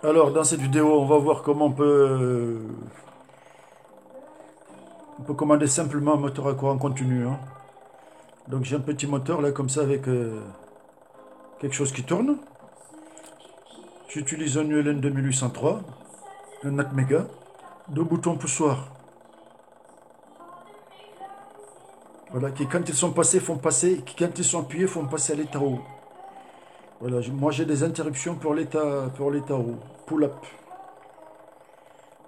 Alors, dans cette vidéo, on va voir comment on peut commander simplement un moteur à courant continu, hein. Donc, j'ai un petit moteur là, comme ça, avec quelque chose qui tourne. J'utilise un ULN 2803, un Atmega, deux boutons poussoirs. Voilà, qui quand ils sont passés, font passer, qui quand ils sont appuyés, font passer à l'état haut. Voilà, moi j'ai des interruptions pour l'état haut, pull-up.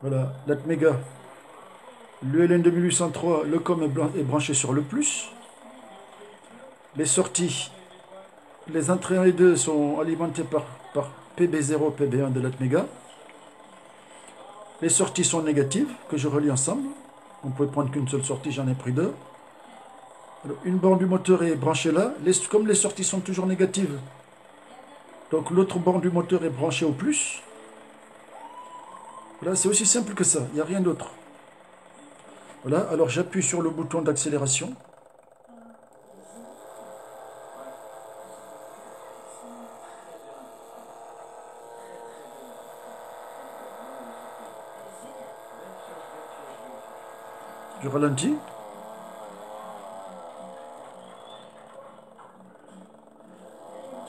Voilà, l'Atmega. L'ULN 2803, le COM est branché sur le plus. Les sorties, les entrées 1 et 2 sont alimentées par PB0, PB1 de l'Atmega. Les sorties sont négatives, que je relie ensemble. On peut prendre qu'une seule sortie, j'en ai pris deux. Alors, une borne du moteur est branchée là. Comme les sorties sont toujours négatives, donc l'autre borne du moteur est branchée au plus. Voilà, c'est aussi simple que ça, il n'y a rien d'autre. Voilà, alors j'appuie sur le bouton d'accélération. Je ralentis.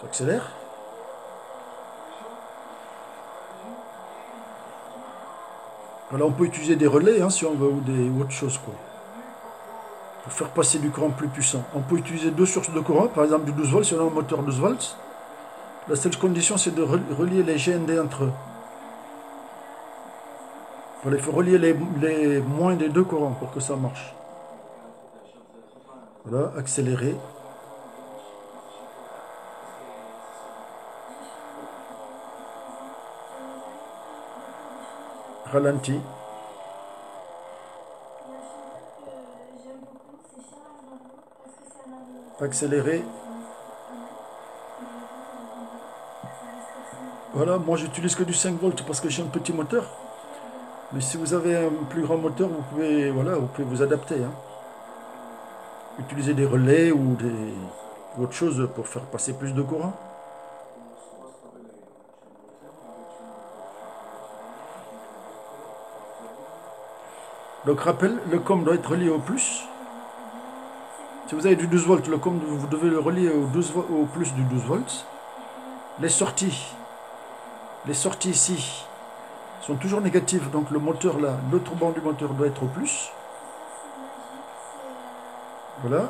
J'accélère. Alors on peut utiliser des relais hein, si on veut ou autre chose quoi. Pour faire passer du courant plus puissant. On peut utiliser deux sources de courant, par exemple du 12 volts si on a un moteur 12 volts. La seule condition c'est de relier les GND entre eux. Voilà, il faut relier les moins des deux courants pour que ça marche. Voilà, accélérer. Ralenti. Accélérer. Voilà, moi j'utilise que du 5 volts parce que j'ai un petit moteur. Mais si vous avez un plus grand moteur, vous pouvez, voilà, vous pouvez vous adapter, hein. Utiliser des relais ou autre chose pour faire passer plus de courant. Donc rappel, le COM doit être relié au plus. Si vous avez du 12 volts, le COM, vous devez le relier au plus du 12 volts. Les sorties ici sont toujours négatives, donc le moteur là, l'autre banc du moteur doit être au plus. Voilà.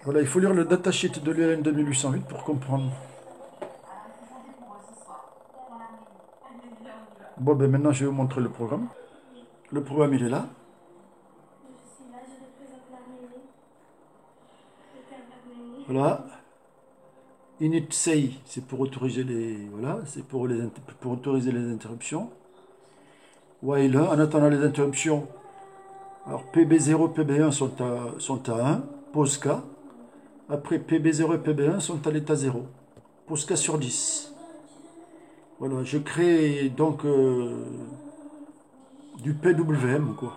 Voilà, il faut lire le datasheet de l'ULN 2808 pour comprendre. Bon, ben maintenant je vais vous montrer le programme. Le programme il est là. Voilà. Init say, c'est pour autoriser pour autoriser les interruptions. While 1, en attendant les interruptions. Alors PB0 et PB1 sont à 1, pause K. Après PB0 et PB1 sont à l'état 0. Pause K sur 10. Voilà, je crée donc du PWM quoi.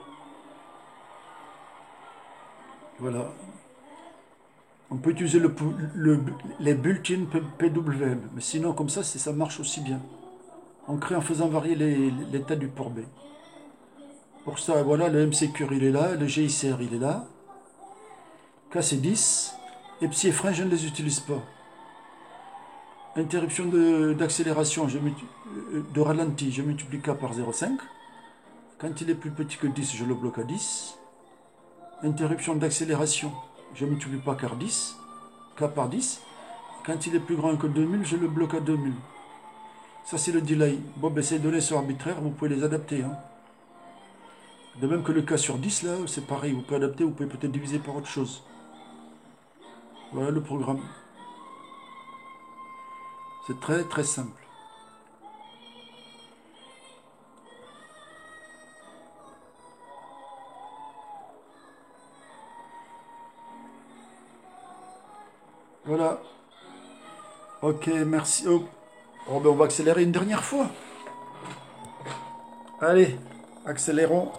Voilà. On peut utiliser les built-in PWM, mais sinon comme ça marche aussi bien. On crée en faisant varier l'état du port B. Pour ça, voilà, le MCQR il est là, le GICR il est là. K c'est 10. Et psy et frein, je ne les utilise pas. Interruption d'accélération, de ralenti, je multiplie K par 0,5. Quand il est plus petit que 10, je le bloque à 10. Interruption d'accélération, je multiplie pas par 10. K par 10. Quand il est plus grand que 2000, je le bloque à 2000. Ça, c'est le delay. Bon, ben, ces données sont arbitraires, vous pouvez les adapter, hein. De même que le K sur 10, là, c'est pareil. Vous pouvez adapter, vous pouvez peut-être diviser par autre chose. Voilà le programme. C'est très, très simple. Voilà. Ok, merci. Oh, ben, on va accélérer une dernière fois. Allez, accélérons.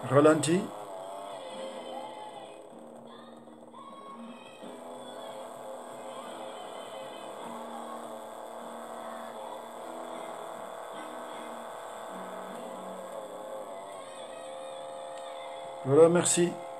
Ralenti. Voilà, merci.